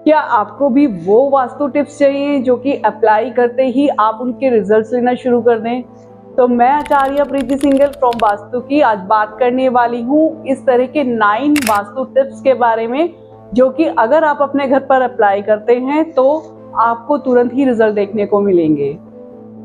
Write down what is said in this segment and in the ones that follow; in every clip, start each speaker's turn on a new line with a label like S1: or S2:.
S1: क्या आपको भी वो वास्तु टिप्स चाहिए जो कि अप्लाई करते ही आप उनके रिजल्ट्स लेना शुरू कर दें? तो मैं आचार्य प्रीति सिंघल फ्रॉम वास्तु की आज बात करने वाली हूँ इस तरह के 9 वास्तु टिप्स के बारे में, जो कि अगर आप अपने घर पर अप्लाई करते हैं तो आपको तुरंत ही रिजल्ट देखने को मिलेंगे।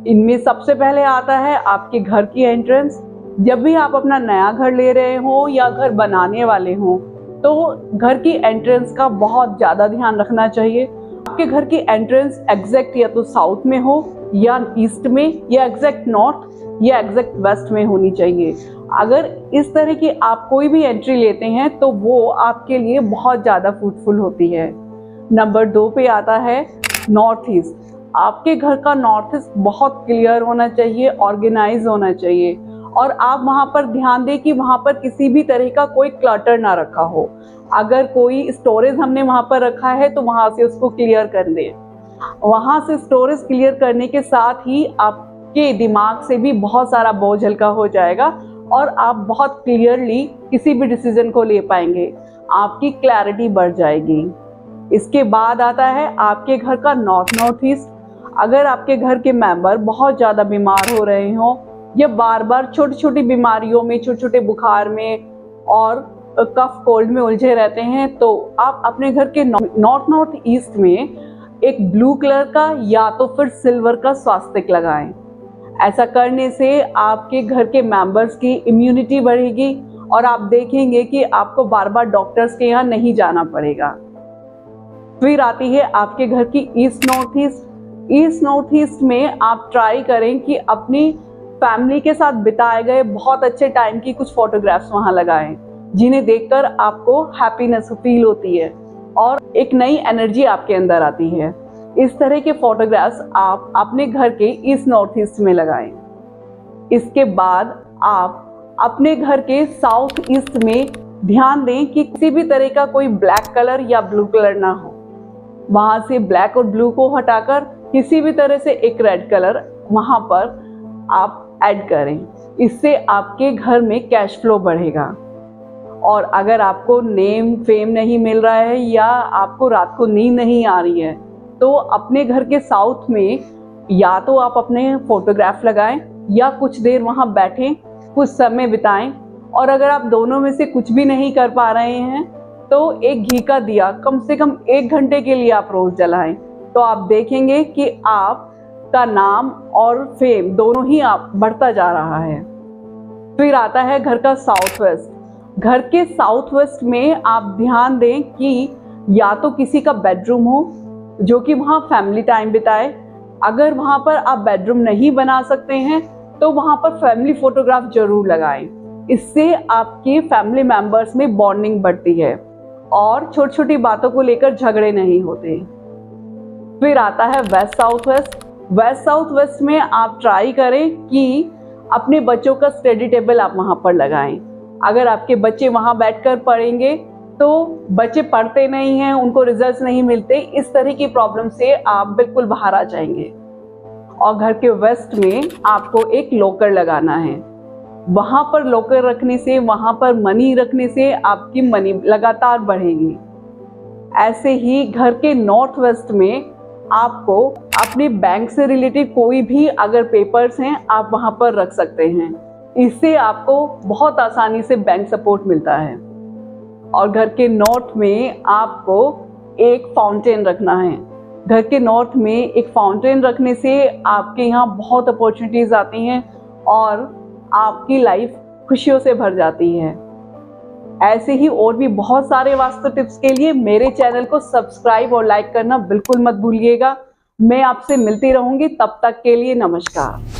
S1: इनमें सबसे पहले आता है आपके घर की एंट्रेंस। जब भी आप अपना नया घर ले रहे हो या घर बनाने वाले हो तो घर की एंट्रेंस का बहुत ज़्यादा ध्यान रखना चाहिए। आपके घर की एंट्रेंस एग्जैक्ट या तो साउथ में हो या ईस्ट में या एग्जैक्ट नॉर्थ या एग्जैक्ट वेस्ट में होनी चाहिए। अगर इस तरह की आप कोई भी एंट्री लेते हैं तो वो आपके लिए बहुत ज़्यादा फ्रूटफुल होती है। नंबर 2 पे आता है नॉर्थ ईस्ट। आपके घर का नॉर्थ ईस्ट बहुत क्लियर होना चाहिए, ऑर्गेनाइज होना चाहिए, और आप वहाँ पर ध्यान दें कि वहाँ पर किसी भी तरह का कोई क्लटर ना रखा हो। अगर कोई स्टोरेज हमने वहाँ पर रखा है तो वहाँ से उसको क्लियर कर दें। वहाँ से स्टोरेज क्लियर करने के साथ ही आपके दिमाग से भी बहुत सारा बोझ हल्का हो जाएगा और आप बहुत क्लियरली किसी भी डिसीजन को ले पाएंगे, आपकी क्लैरिटी बढ़ जाएगी। इसके बाद आता है आपके घर का नॉर्थ ईस्ट। अगर आपके घर के मेंबर बहुत ज़्यादा बीमार हो रहे हों या बार बार छोटी छोटी बीमारियों में, छोटे छोटे बुखार में और कफ कोल्ड में उलझे रहते हैं, तो आप अपने घर के नॉर्थ ईस्ट में एक ब्लू कलर का या तो फिर सिल्वर का स्वास्तिक लगाएं। ऐसा करने से आपके घर के मेंबर्स की इम्यूनिटी बढ़ेगी और आप देखेंगे कि आपको बार बार डॉक्टर्स के यहाँ नहीं जाना पड़ेगा। फिर आती है आपके घर की ईस्ट नॉर्थ ईस्ट में आप ट्राई करें कि अपनी फैमिली के साथ बिताए गए बहुत अच्छे टाइम की कुछ फोटोग्राफ्स वहाँ लगाएं, जिन्हें देखकर आपको हैप्पीनेस फील होती है और एक नई एनर्जी आपके अंदर आती है। इस तरह के फोटोग्राफ्स आप अपने घर के नॉर्थ ईस्ट में लगाएं। इसके बाद आप अपने घर के साउथ ईस्ट में ध्यान दें कि किसी भी तरह का कोई ब्लैक कलर या ब्लू कलर ना हो। वहाँ से ब्लैक और ब्लू को हटाकर किसी भी तरह से एक रेड कलर वहाँ पर आप ऐड करें। इससे आपके घर में कैश फ्लो बढ़ेगा। और अगर आपको नेम फेम नहीं मिल रहा है या आपको रात को नींद नहीं आ रही है तो अपने घर के साउथ में या तो आप अपने फोटोग्राफ लगाएं या कुछ देर वहाँ बैठें, कुछ समय बिताएं। और अगर आप दोनों में से कुछ भी नहीं कर पा रहे हैं तो एक घी का दिया कम से कम 1 घंटे के लिए आप रोज जलाएं, तो आप देखेंगे कि आप का नाम और फेम दोनों ही आप बढ़ता जा रहा है। फिर आता है घर का साउथ वेस्ट। घर के साउथ वेस्ट में आप ध्यान दें कि या तो किसी का बेडरूम हो जो कि वहाँ फैमिली टाइम बिताए। अगर वहाँ पर आप बेडरूम नहीं बना सकते हैं तो वहाँ पर फैमिली फोटोग्राफ जरूर लगाएं। इससे आपके फैमिली मेंबर्स में बॉन्डिंग बढ़ती है और छोटी छोटी बातों को लेकर झगड़े नहीं होते। फिर आता है वेस्ट साउथ वेस्ट में आप ट्राई करें कि अपने बच्चों का स्टडी टेबल आप वहाँ पर लगाएं। अगर आपके बच्चे वहाँ बैठकर पढ़ेंगे तो बच्चे पढ़ते नहीं हैं, उनको रिजल्ट्स नहीं मिलते, इस तरह की प्रॉब्लम से आप बिल्कुल बाहर आ जाएंगे। और घर के वेस्ट में आपको एक लॉकर लगाना है। वहाँ पर लॉकर रखने से, वहाँ पर मनी रखने से आपकी मनी लगातार बढ़ेगी। ऐसे ही घर के नॉर्थ वेस्ट में आपको अपने बैंक से रिलेटेड कोई भी अगर पेपर्स हैं आप वहाँ पर रख सकते हैं। इससे आपको बहुत आसानी से बैंक सपोर्ट मिलता है। और घर के नॉर्थ में आपको एक फाउंटेन रखना है। घर के नॉर्थ में एक फाउंटेन रखने से आपके यहाँ बहुत अपॉर्चुनिटीज आती हैं और आपकी लाइफ खुशियों से भर जाती है। ऐसे ही और भी बहुत सारे वास्तु टिप्स के लिए मेरे चैनल को सब्सक्राइब और लाइक करना बिल्कुल मत भूलिएगा। मैं आपसे मिलती रहूंगी, तब तक के लिए नमस्कार।